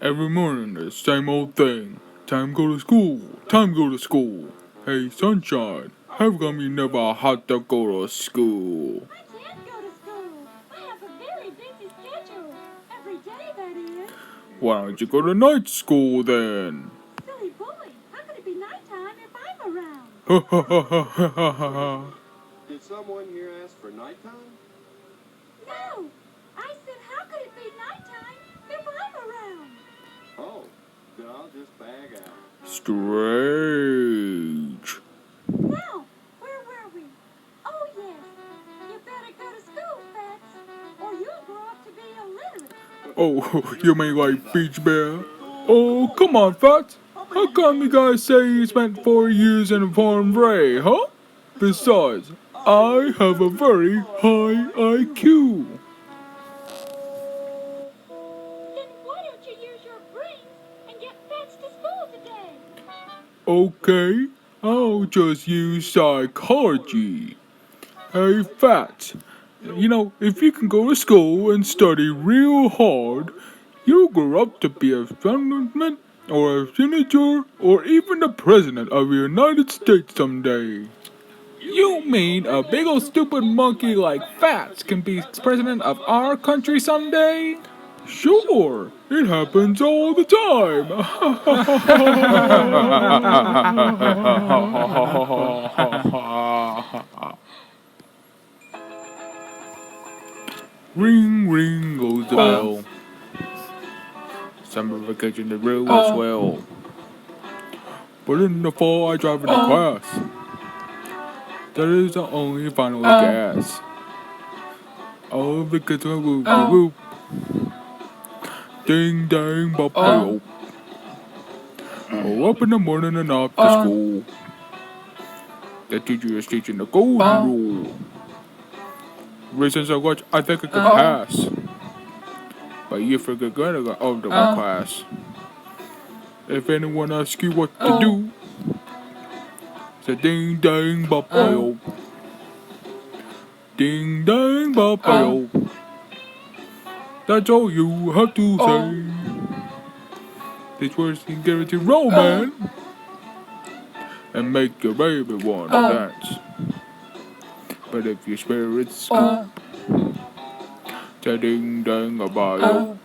Every morning, the same old thing. Time go to school. Time go to school. Hey, sunshine, how come you never had to go to school? I can't go to school. I have a very busy schedule. Every day, that is. Why don't you go to night school then? Silly boy, how could it be nighttime if I'm around? Ha ha ha ha ha ha ha. Did someone here ask for nighttime? No! I said, how could it be nighttime if I'm around? Oh, then I'll just bag out. Strange. Now, where were we? Oh, yes. You better go to school, Fatz, or you'll grow up to be illiterate. Oh, you mean like Beach Bear? Oh, come on, Fatz. How come you guys say you spent 4 years in a foreign ray, huh? Besides, I have a very high IQ. Then why don't you use your brains and get Fatz to school today? Okay, I'll just use psychology. Hey, Fatz, if you can go to school and study real hard, you'll grow up to be a congressman or a senator or even the president of the United States someday. You mean a big old stupid monkey like Fatz can be president of our country someday? Sure, it happens all the time. Ring, ring goes the bell. Summer vacation the real swell. But in the fall I drive in the class. That is the only final gas. All the kids will whoop whoop. Ding dang bop bop. Oh, up in the morning and off to school. The teacher is teaching the golden rule. Reasons so much I think I could pass. But you forget going to go out of my class. If anyone asks you what to do, say ding dang bop bop. Ding dang bop bop. That's all you have to say. These words can guarantee romance and make your baby wanna dance. But if your spirit's scoop, say ding dang a bio.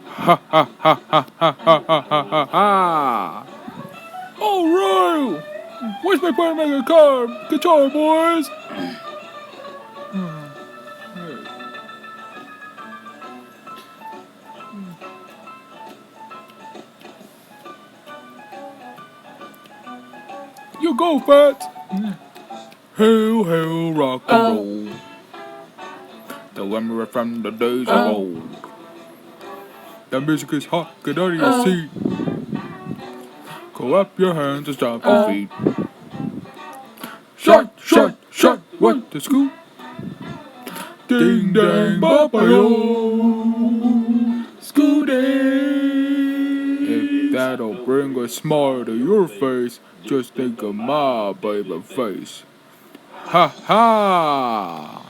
Ha ha ha ha ha ha ha ha ha. Alright! Where's my partner make a car? Guitar, boys! You go, Fatz! Hail, hail, rock and roll. The memory from the days of old. The music is hot, get out of your seat. Go up your hands and stomp your feet. Shut, shut, shut, what the scoop? Ding dang bop-a-yo. Scooting. If that'll bring a smile to your face, just think of my baby face. Ha ha!